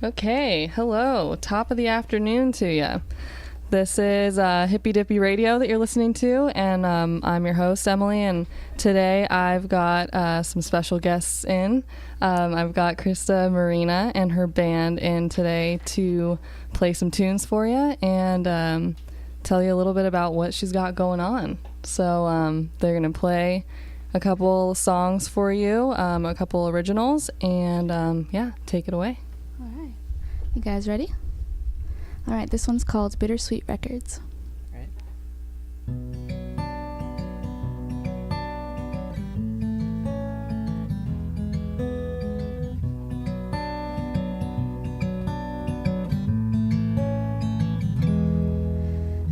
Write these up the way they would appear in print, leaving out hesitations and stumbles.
Okay, hello. Top of the afternoon to you. This is Hippie Dippie Radio that you're listening to, and I'm your host, Emily, and today I've got some special guests in. I've got Krista, Marina, and her band in today to play some tunes for you and tell you a little bit about what she's got going on. So they're going to play a couple songs for you, a couple originals, and yeah, take it away. All right. You guys ready? All right, this one's called Bittersweet Records. Right.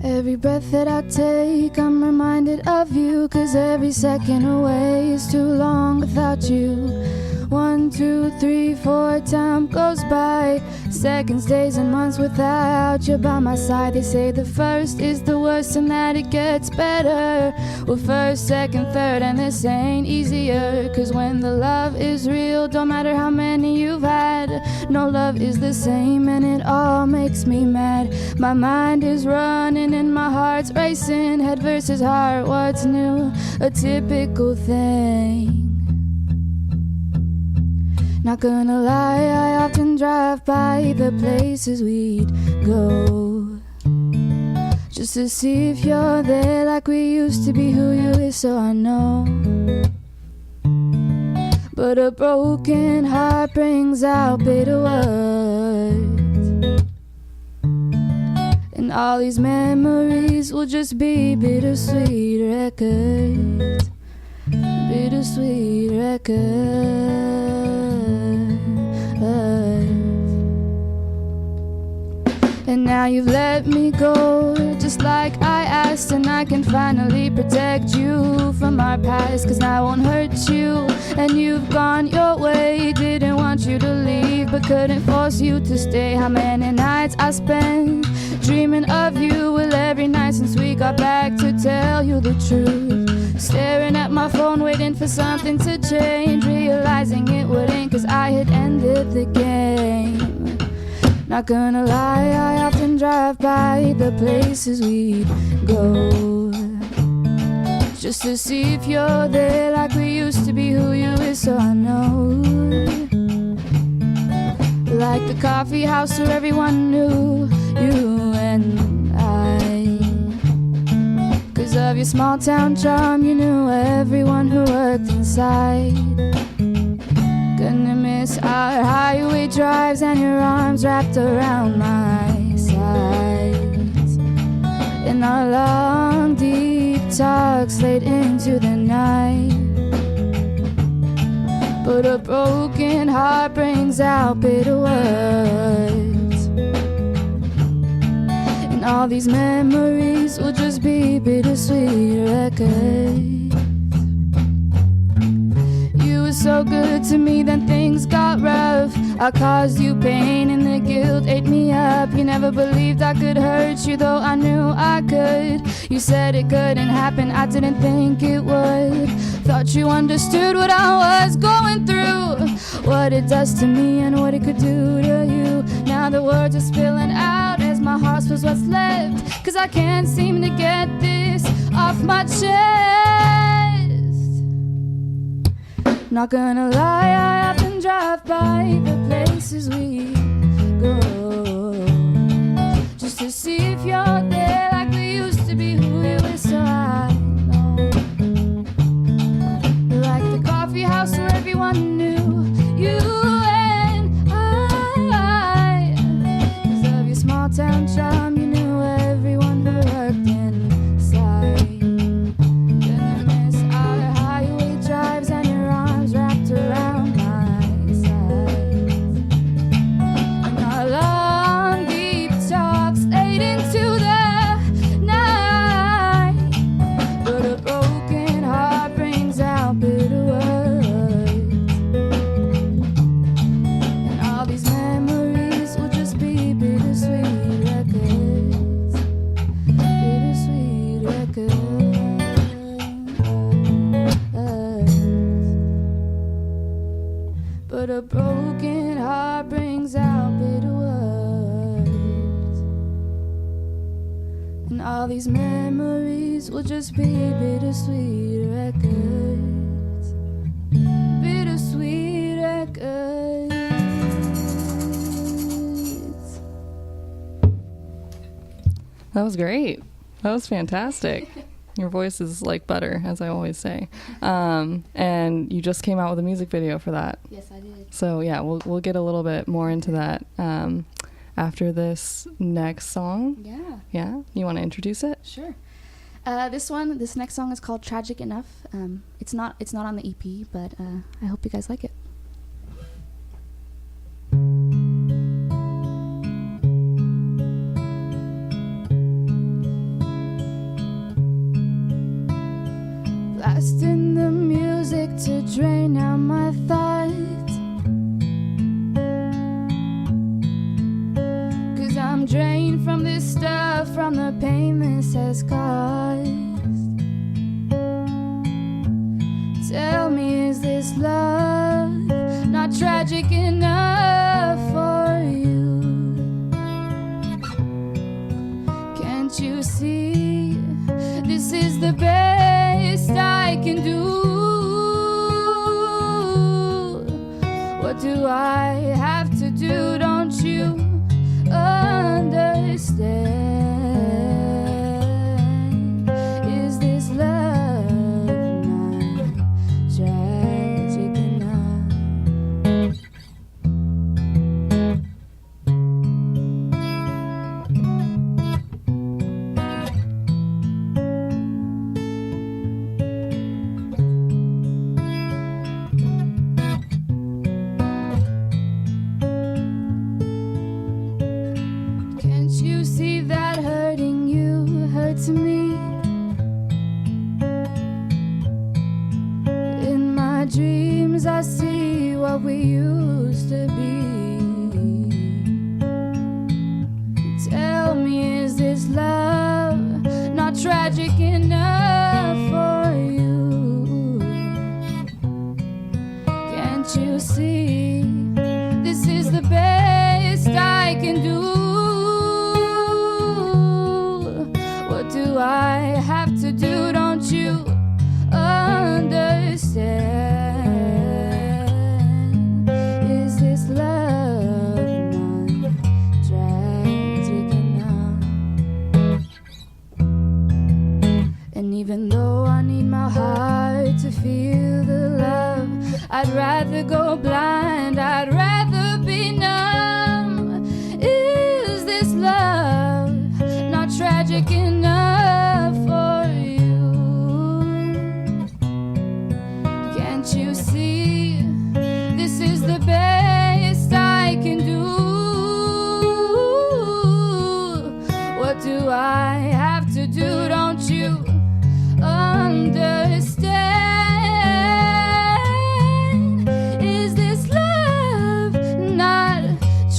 Every breath that I take, I'm reminded of you, 'cause every second away is too long without you. 1, 2, 3, 4, time goes by. Seconds, days, and months without you by my side. They say the first is the worst and that it gets better. Well, first, second, third, and this ain't easier. 'Cause when the love is real, don't matter how many you've had. No love is the same and it all makes me mad. My mind is running and my heart's racing. Head versus heart, what's new? A typical thing. Not gonna lie, I often drive by the places we'd go, just to see if you're there like we used to be, who you is, so I know. But a broken heart brings out bitter words, and all these memories will just be bittersweet records. Bittersweet records. And now you've let me go, just like I asked, and I can finally protect you from our past, 'cause I won't hurt you, and you've gone your way. Didn't want you to leave, but couldn't force you to stay. How many nights I spent dreaming of you, well, every night since we got back, to tell you the truth. Staring at my phone, waiting for something to change, realizing it wouldn't, 'cause I had ended the game. Not gonna lie, I often drive by the places we'd go, just to see if you're there like we used to be, who you is, so I know. Like the coffee house where everyone knew you and I, 'cause of your small town charm, you knew everyone who worked inside. Gonna miss our highway drives and your arms wrapped around my sides, and our long deep talks late into the night. But a broken heart brings out bitter words, and all these memories will just be bittersweet records. You were so good to me, then things got rough. I caused you pain and the guilt ate me up. You never believed I could hurt you, though I knew I could. You said it couldn't happen, I didn't think it would. Thought you understood what I was going through, what it does to me and what it could do to you. Now the words are spilling out as my heart was what's left, 'cause I can't seem to get this off my chest. Not gonna lie, I often drive by the places we go, just to see if you're there like we used to be, who you is, so I know. Like the coffee house where everyone knew you and I, 'cause of your small town charm, you knew everyone who worked inside. Gonna miss our highway drives and your arms wrapped around my sides, and all these memories will just be bittersweet records. Bittersweet records. That was great. That was fantastic. Your voice is like butter, as I always say. And you just came out with a music video for that. Yes, I did. So yeah, we'll get a little bit more into that after this next song. Yeah. Yeah? You want to introduce it? Sure. This next song is called Tragic Enough. It's not on the EP, but I hope you guys like it. Blasting the music to drain out my thoughts, 'cause I'm drained from this stuff, from the pain this has caused. Tell me, is this love not tragic enough for you? Can't you see this is the best I can do? What do I have to do? Don't you understand? Is this love not tragic enough? Can't you see that hurting you hurts me? In my dreams I see what we used to be. Tell me, is this love not tragic enough for you? Can't you see this is the best I can do? What do I have to do? Don't you understand? Is this love not tragic enough? And even though I need my heart to feel the love, I'd rather go blind, I'd rather be numb. Is this love not tragic enough for you? Can't you see this is the best I can do? What do I have to do? Don't you understand? Is this love not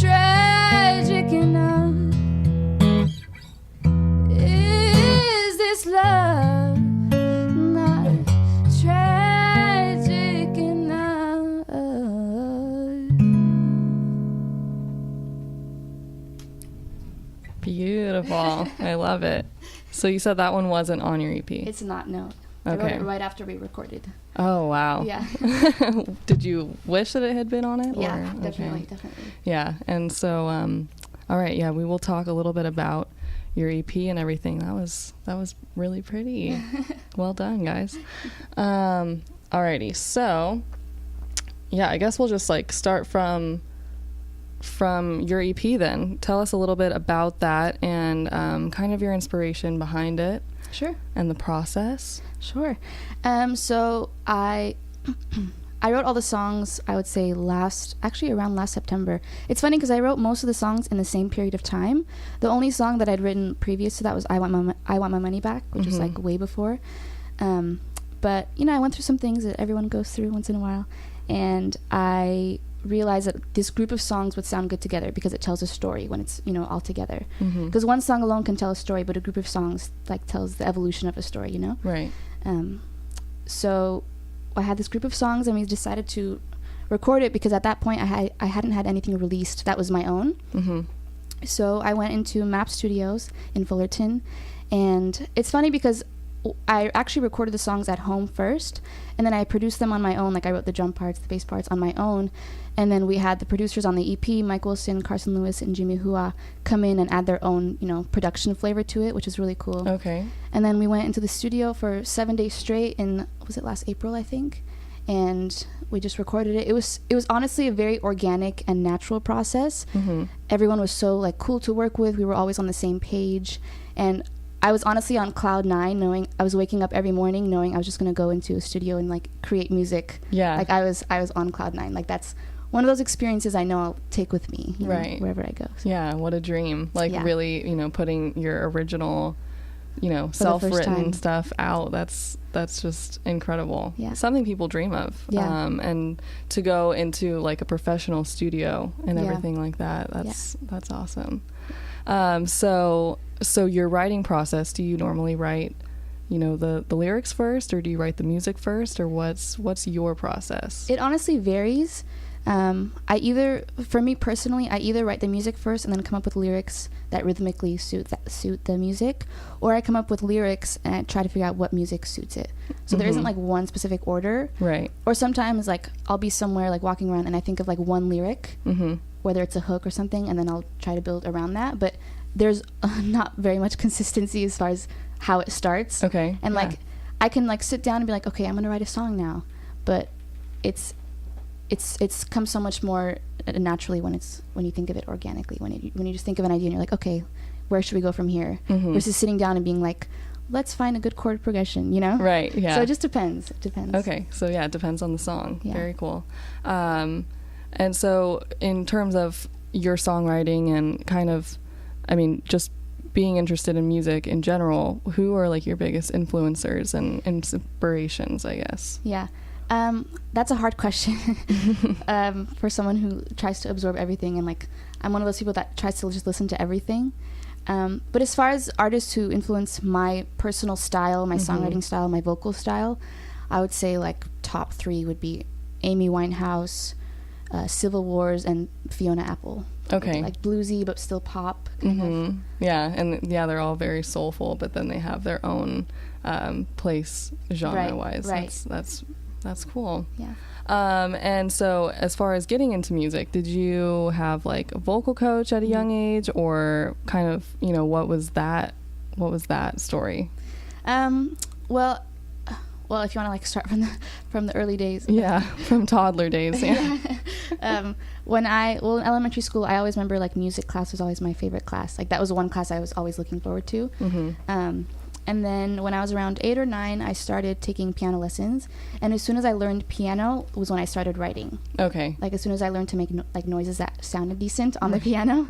tragic enough? Is this love not tragic enough? Beautiful. I love it. So you said that one wasn't on your EP? It's not, no. I wrote Okay. it right after we recorded. Oh, wow. Yeah. Did you wish that it had been on it? Yeah, or- definitely, okay. definitely. Yeah, and so, all right, yeah, we will talk a little bit about your EP and everything. That was really pretty. Well done, guys. Alrighty, so, yeah, I guess we'll just like start from your EP then. Tell us a little bit about that and kind of your inspiration behind it Sure. and the process. Sure. So I wrote all the songs, I would say around last September. It's funny because I wrote most of the songs in the same period of time. The only song that I'd written previous to that was I Want My Money Back, which was like way before. But, you know, I went through some things that everyone goes through once in a while. And I realized that this group of songs would sound good together because it tells a story when it's, you know, all together. Because one song alone can tell a story, but a group of songs like tells the evolution of a story, you know? Right. So I had this group of songs and we decided to record it because at that point I hadn't had anything released that was my own. So I went into Map Studios in Fullerton And it's funny because I actually recorded the songs at home first, and then I produced them on my own. Like I wrote the drum parts, the bass parts on my own, and then we had the producers on the EP, Mike Wilson, Carson Lewis, and Jimmy Hua, come in and add their own, production flavor to it, which is really cool. Okay. And then we went into the studio for 7 days straight was it last April, I think? And we just recorded it. It was honestly a very organic and natural process. Mm-hmm. Everyone was so like cool to work with. We were always on the same page, and I was honestly on cloud 9, knowing I was waking up every morning knowing I was just going to go into a studio and like create music. Yeah. Like I was on cloud 9. Like that's one of those experiences I know I'll take with me, right, wherever I go. So. Yeah, what a dream. Like really, putting your original, self-written stuff out. That's just incredible. Yeah. Something people dream of. Yeah. And to go into like a professional studio and everything like that, that's awesome. So your writing process, do you normally write, the lyrics first, or do you write the music first, or what's your process? It honestly varies. For me personally, I either write the music first and then come up with lyrics that rhythmically suit the music, or I come up with lyrics and I try to figure out what music suits it. So there isn't like one specific order. Right. Or sometimes like I'll be somewhere like walking around and I think of like one lyric, whether it's a hook or something, and then I'll try to build around that. But there's not very much consistency as far as how it starts. Okay. And like I can like sit down and be like, okay, I'm gonna write a song now, but it's comes so much more naturally when you think of it organically, when you just think of an idea and you're like, okay, where should we go from here, versus sitting down and being like, let's find a good chord progression, Right. Yeah. So it just depends. Okay. So yeah, it depends on the song. Yeah. Very cool. And so in terms of your songwriting and kind of, just being interested in music in general, who are like your biggest influencers and inspirations, I guess? Yeah. That's a hard question for someone who tries to absorb everything, and like I'm one of those people that tries to just listen to everything. But as far as artists who influence my personal style, my songwriting style, my vocal style, I would say like top 3 would be Amy Winehouse, Civil Wars, and Fiona Apple. Okay. Like bluesy but still pop kind of. Yeah, and they're all very soulful, but then they have their own place genre-wise. Right. That's cool. Yeah. And so as far as getting into music, did you have like a vocal coach at a young age, or kind of, what was that story? Well, if you want to like start from the early days. Yeah, from toddler days. Yeah. In elementary school, I always remember like music class was always my favorite class. Like that was one class I was always looking forward to. And then when I was around 8 or 9, I started taking piano lessons. And as soon as I learned piano was when I started writing. Okay. Like as soon as I learned to make noises that sounded decent on the piano,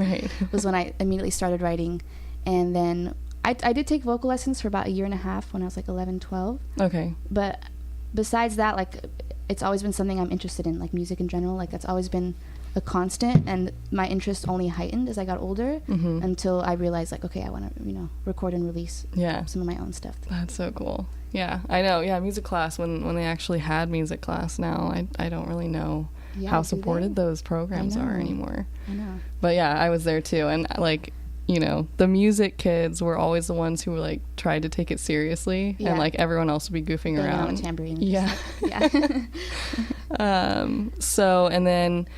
was when I immediately started writing. And then I did take vocal lessons for about 1.5 years when I was like 11, 12. Okay. But besides that, like it's always been something I'm interested in, like music in general. Like that's always been a constant, and my interest only heightened as I got older, until I realized like, okay, I want to record and release some of my own stuff. That's so cool. Yeah, I know. Yeah, music class, when they actually had music class now, I don't really know how supported those programs are anymore. I know. But yeah, I was there too, and like, the music kids were always the ones who were like tried to take it seriously, and like everyone else would be goofing around on a tambourine. Yeah. So, and then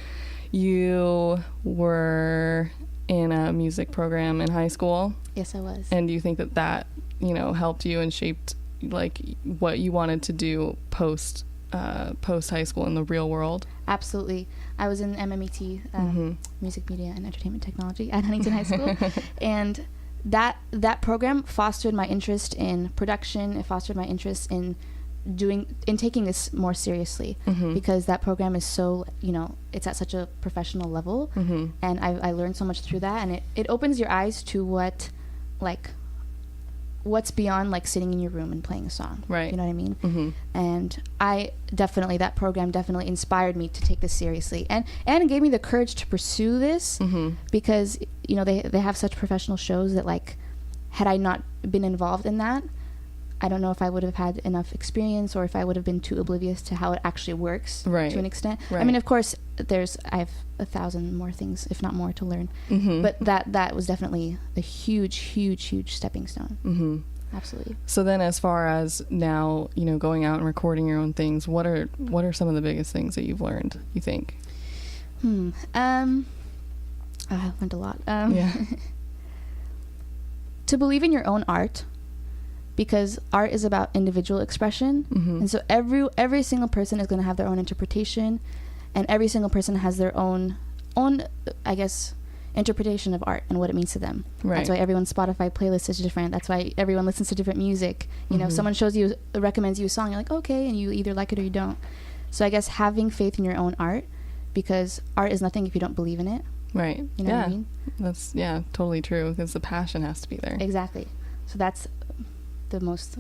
you were in a music program in high school. Yes, I was. And do you think that helped you and shaped like what you wanted to do post high school in the real world? Absolutely. I was in MMET, Music, Media, and Entertainment Technology at Huntington High School, and that program fostered my interest in production. It fostered my interest in taking this more seriously, because that program is so, it's at such a professional level, and I learned so much through that, and it opens your eyes to what's beyond like sitting in your room and playing a song. Right. You know what I mean? And that program definitely inspired me to take this seriously, and it gave me the courage to pursue this, because they have such professional shows that like, had I not been involved in that, I don't know if I would have had enough experience, or if I would have been too oblivious to how it actually works to an extent. Right. I mean, of course, I have 1,000 more things, if not more, to learn. But that was definitely a huge stepping stone. Absolutely. So then, as far as now, going out and recording your own things, what are some of the biggest things that you've learned, you think? I've learned a lot. To believe in your own art, because art is about individual expression, and so every single person is going to have their own interpretation, and every single person has their own I guess interpretation of art and what it means to them. Right. That's why everyone's Spotify playlist is different. That's why everyone listens to different music. Someone recommends you a song, you're like, okay, and you either like it or you don't. So I guess having faith in your own art, because art is nothing if you don't believe in it. Right. You know what I mean? That's totally true, because the passion has to be there. Exactly. So that's the most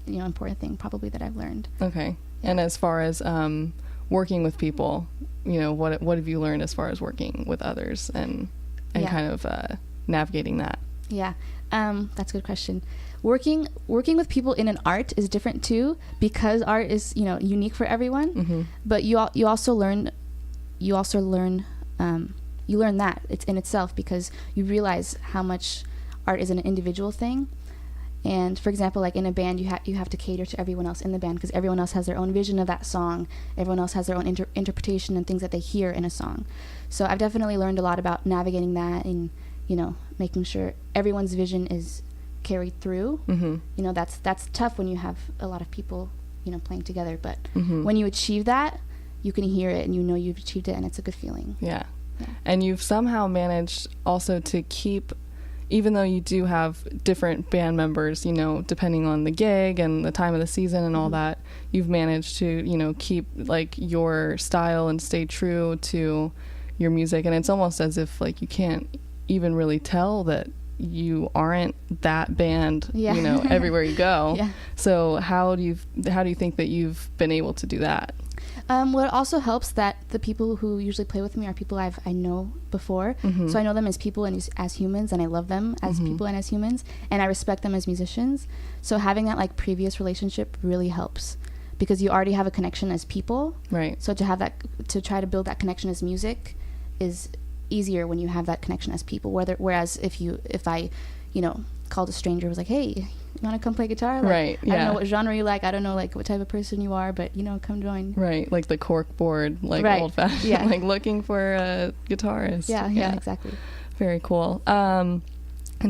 important thing probably that I've learned. Okay. Yeah. And as far as working with people, what have you learned as far as working with others and kind of navigating that? Yeah. That's a good question. Working with people in an art is different too, because art is unique for everyone. But you also learn that it's in itself, because you realize how much art is an individual thing. And for example, like in a band, you have to cater to everyone else in the band, because everyone else has their own vision of that song. Everyone else has their own interpretation and things that they hear in a song. So I've definitely learned a lot about navigating that, and making sure everyone's vision is carried through. That's tough when you have a lot of people playing together, but when you achieve that, you can hear it and you've achieved it, and it's a good feeling. Yeah. And you've somehow managed also to keep, even though you do have different band members, depending on the gig and the time of the season and all that, you've managed to, keep like your style and stay true to your music. And it's almost as if like you can't even really tell that you aren't that band, everywhere you go. So how do you think that you've been able to do that? Well, it also helps that the people who usually play with me are people I know before. So I know them as people and as humans, and I love them as people and as humans, and I respect them as musicians. So having that like previous relationship really helps, because you already have a connection as people. Right. So to try to build that connection as music is easier when you have that connection as people. Whereas if I called a stranger, was like, hey, you want to come play guitar? Like, right. Yeah. I don't know what genre you like. I don't know like what type of person you are, but come join. Right. Like the cork board, like old fashioned, like looking for a guitarist. Yeah, exactly. Very cool. And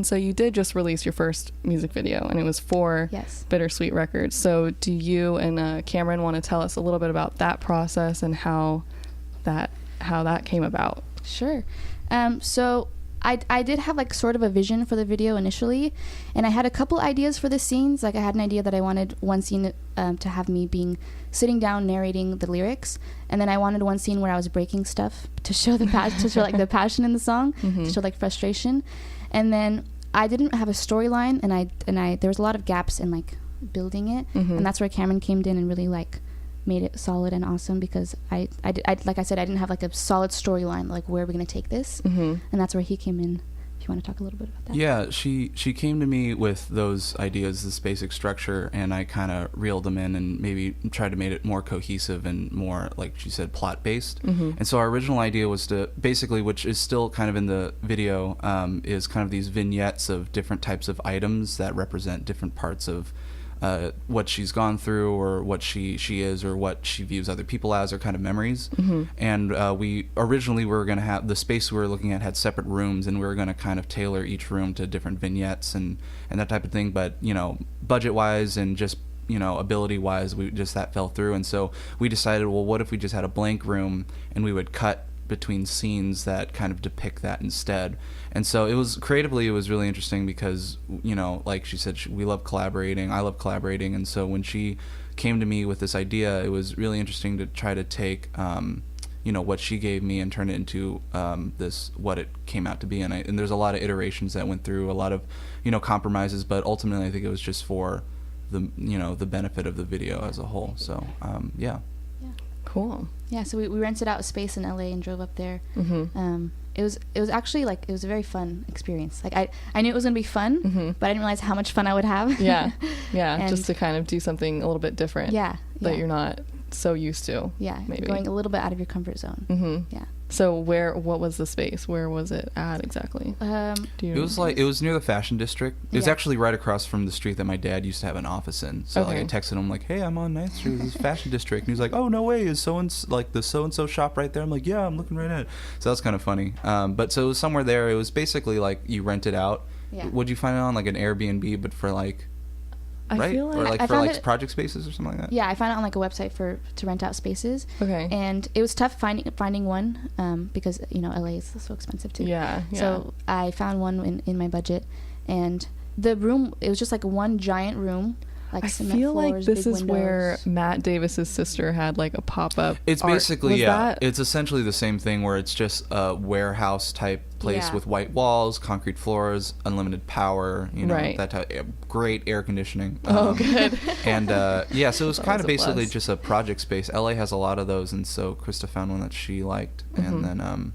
so you did just release your first music video, and it was for Bittersweet Records. So do you and Cameron want to tell us a little bit about that process and how that came about? Sure. So I did have like sort of a vision for the video initially, and I had a couple ideas for the scenes. Like I had an idea that I wanted one scene to have me sitting down narrating the lyrics, and then I wanted one scene where I was breaking stuff to show the to show like the passion in the song, to show like frustration. And then I didn't have a storyline, and I there was a lot of gaps in like building it, and that's where Cameron came in and really like made it solid and awesome, because I like I said, I didn't have like a solid storyline, like where are we going to take this, and that's where he came in. If you want to talk a little bit about that. Yeah, she came to me with those ideas, this basic structure, and I kind of reeled them in and maybe tried to make it more cohesive and more, like she said, plot based. And so our original idea was to basically, which is still kind of in the video, is kind of these vignettes of different types of items that represent different parts of what she's gone through, or what she is, or what she views other people as, or kind of memories. And we originally were going to have the space we were looking at had separate rooms, and we were going to kind of tailor each room to different vignettes and that type of thing. But budget wise and just ability wise, that fell through. And so we decided, well, what if we just had a blank room and we would cut between scenes that kind of depict that instead. And so it was really interesting, because like she said, we love collaborating, I love collaborating, and so when she came to me with this idea, it was really interesting to try to take what she gave me and turn it into what it came out to be. And there's a lot of iterations that went through, a lot of compromises, but ultimately I think it was just for the benefit of the video as a whole. So yeah. Cool. Yeah, so we rented out a space in LA and drove up there. it was actually like, it was a very fun experience. Like I knew it was gonna be fun, but I didn't realize how much fun I would have. Yeah, just to kind of do something a little bit different. Yeah, that you're not so used to. Yeah, maybe going a little bit out of your comfort zone. Yeah. So what was the space? Where was it at exactly? It was near the Fashion District. It was actually right across from the street that my dad used to have an office in. So like I texted him like, "Hey, I'm on 9th Street. This is Fashion District." And he's like, "Oh, no way. Is the so and so shop right there?" I'm like, "Yeah, I'm looking right at it." So that was kind of funny. But so it was somewhere there. It was basically like you rent it out. Yeah. Would you find it on like an Airbnb, but for like? I feel like or like for like project spaces or something like that. Yeah, I found it on like a website to rent out spaces. Okay. And it was tough finding one because LA is so expensive too. Yeah. So I found one in my budget, and the room, it was just like one giant room. Like I cement feel floors, like this big is windows. where Matt Davis's sister had like a pop-up. It's art. basically Was it's essentially the same thing where it's just a warehouse type place with white walls, concrete floors, unlimited power, that type, great air conditioning. Good. And so it was kind of basically plus. just a project space. LA has a lot of those, and so Krista found one that she liked, and then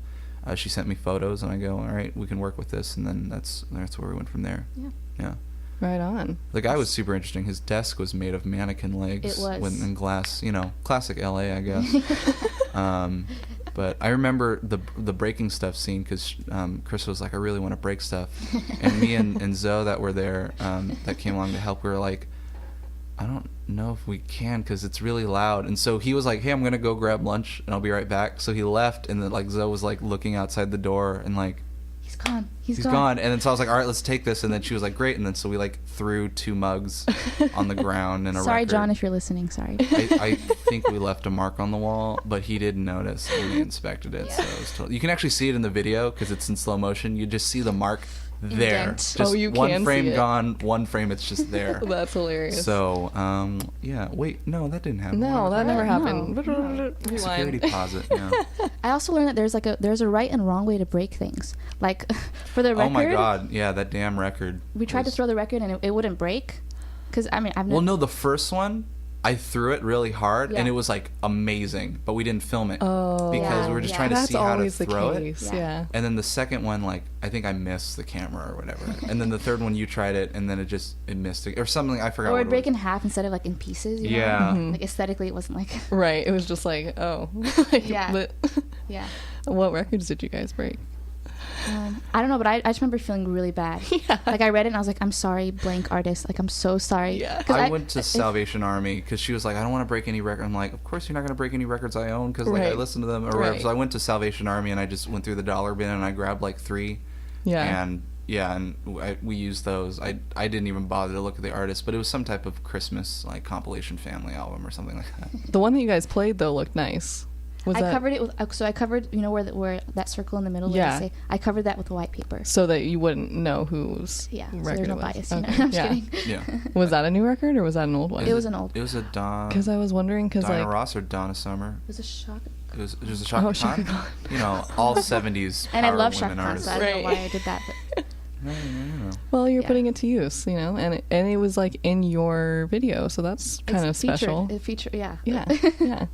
she sent me photos, and I go, all right, we can work with this, and then that's where we went from there. Yeah. Right on. The guy was super interesting. His desk was made of mannequin legs and glass. Classic LA, I guess. But I remember the breaking stuff scene because Chris was like, I really want to break stuff. And me and Zoe that were there, that came along to help, we were like, I don't know if we can because it's really loud. And so he was like, hey, I'm going to go grab lunch and I'll be right back. So he left, and then like Zoe was like looking outside the door and like, He's gone. And then so I was like, all right, let's take this. And then she was like, great. And then so we like threw 2 mugs on the ground and a Sorry, record. John, if you're listening. Sorry. I think we left a mark on the wall, but he didn't notice when we inspected it. So it was you can actually see it in the video because it's in slow motion. You just see the mark there. Indent. Just you one can frame see it. gone, one frame it's just there. That's hilarious. So, wait, no, that didn't happen. No, that never happened. No. Security deposit, yeah. I also learned that there's a right and wrong way to break things. Like for the record. Oh my God, yeah, that damn record. We tried to throw the record and it wouldn't break. Because I've never. Well, no, the first one, I threw it really hard and it was like amazing, but we didn't film it because we were just trying to That's see how to always the throw case. it. Yeah. And then the second one, like I think I missed the camera or whatever. And then the third one, you tried it and then it missed it or something. I forgot. Or what it'd it break was. in half instead of like in pieces. You know? Yeah. Like aesthetically, it wasn't like. Right. It was just like, oh. Yeah. Yeah. What records did you guys break? I don't know, but I just remember feeling really bad. Yeah. Like I read it and I was like, I'm sorry, blank artist. Like I'm so sorry. Yeah. I went to Salvation Army because she was like, I don't want to break any record. I'm like, of course you're not going to break any records I own because like I listen to them or whatever. So I went to Salvation Army and I just went through the dollar bin and I grabbed like 3. Yeah. And we used those. I didn't even bother to look at the artist, but it was some type of Christmas like compilation family album or something like that. The one that you guys played though looked nice. Covered it with I covered where that circle in the middle. Yeah. Say, I covered that with white paper. So that you wouldn't know whose So record there's no it was. bias. Okay. I'm just kidding. Yeah. Was that a new record or was that an old one? It was an old. It was a Don. Because I was wondering because Donna like Ross or Donna Summer. It was a shock. It was a Shaka Shaka Khan. Khan. All 70s. And I power love Shaka women Khan, artists. so I don't know why I did that. But Well, you're Yeah. putting it to use, and it was like in your video, so that's kind of special. Yeah. Yeah.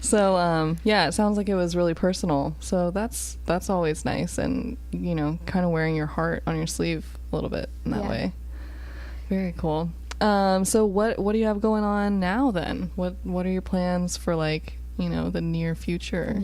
So it sounds like it was really personal. So that's always nice, and kind of wearing your heart on your sleeve a little bit in that way. Very cool. So what do you have going on now then? What are your plans for like the near future?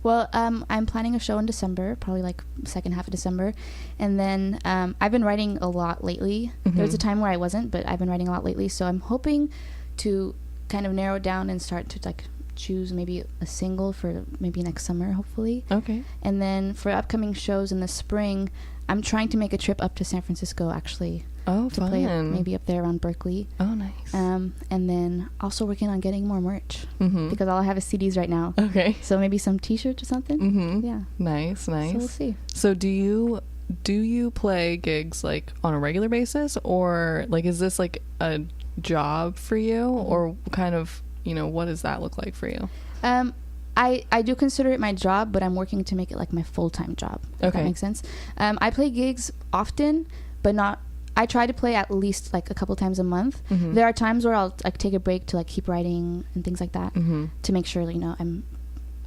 Well, I'm planning a show in December, probably like second half of December, and then I've been writing a lot lately. There was a time where I wasn't, but I've been writing a lot lately, so I'm hoping to kind of narrow it down and start to like choose maybe a single for maybe next summer, hopefully. Okay. And then for upcoming shows in the spring, I'm trying to make a trip up to San Francisco actually. Oh, to fun. play maybe up there around Berkeley. Oh, nice. And then also working on getting more merch because all I have is CDs right now. Okay. So maybe some T-shirts or something. Yeah. Nice. So we'll see. So do you play gigs like on a regular basis, or like is this like a job for you, or kind of what does that look like for you? I do consider it my job, but I'm working to make it like my full-time job. If that makes sense. I play gigs often, but not. I try to play at least like a couple times a month. There are times where I'll like take a break to like keep writing and things like that to make sure I'm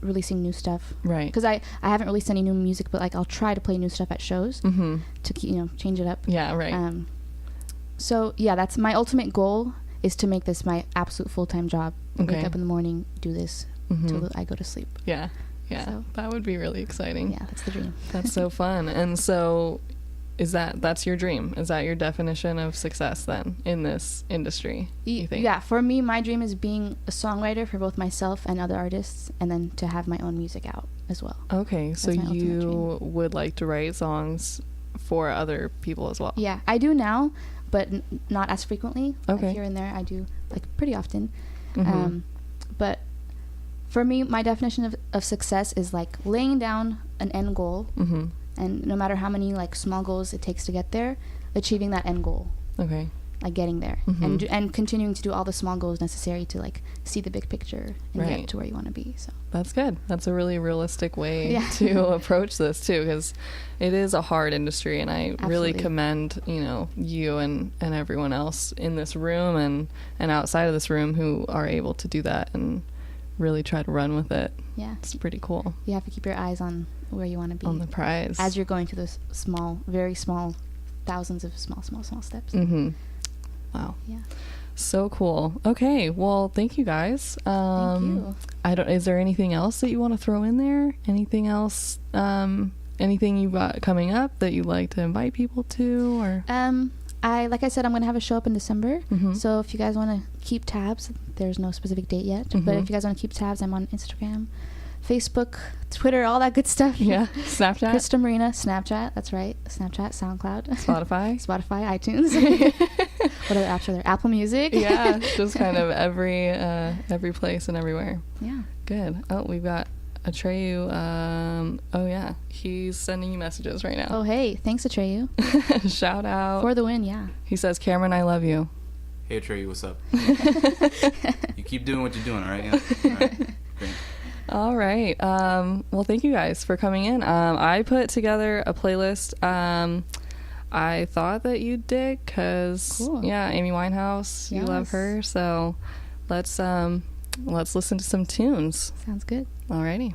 releasing new stuff. Right. Because I haven't released any new music, but like I'll try to play new stuff at shows Mm-hmm. to keep, change it up. Yeah, right. So yeah, that's my ultimate goal, is to make this my absolute full-time job. Okay. Wake up in the morning, do this till I go to sleep. Yeah. Yeah. So, that would be really exciting. yeah, that's the dream. That's so fun. And so that's your dream? Is that your definition of success then in this industry, you think? Yeah, for me, my dream is being a songwriter for both myself and other artists, and then to have my own music out as well. Okay, so That's my ultimate you would like to write songs for other people as well? Yeah, I do now, but not as frequently. Okay. Like here and there, I do like pretty often. Mm-hmm. But for me, my definition of success is like laying down an end goal, Mm-hmm. and no matter how many like small goals it takes to get there, achieving that end goal, Okay. like getting there, Mhm. and continuing to do all the small goals necessary to like see the big picture and Right. get to where you want to be. So That's good. That's a really realistic way Yeah. to approach this too, because it is a hard industry, and I really Absolutely. commend you and everyone else in this room and outside of this room who are able to do that and really try to run with it. yeah, It's pretty cool. you have to keep your eyes on where you want to be On the prize. as you're going to those small, very small, thousands of small steps. Mm-hmm. Wow. Yeah. So cool. Okay. Well, thank you guys. Thank you. Is there anything else that you want to throw in there? Anything else? Anything you've got coming up that you'd like to invite people to, or? Like I said, I'm gonna have a show up in December. Mhm. So if you guys want to keep tabs, there's no specific date yet, but Mhm. if you guys want to keep tabs, I'm on Instagram, Facebook, Twitter, all that good stuff. Yeah. Snapchat, Krista Marina, Snapchat. That's right. Snapchat, SoundCloud, Spotify. Spotify, iTunes. What other apps are there? Apple Music. Yeah. Just kind of every place and everywhere. Yeah. Good. Oh, we've got Atreyu. Oh yeah, he's sending you messages right now. Oh hey, thanks Atreyu Shout out. for the win. Yeah. He says, Cameron, I love you. Hey Trey, what's up? You keep doing what you're doing, all right? Yeah. All right. Great. All right. Well, thank you guys for coming in. I put together a playlist. I thought that you'd dig because, Cool. yeah, Amy Winehouse, you love Yes. her. So let's listen to some tunes. Sounds good. Alrighty.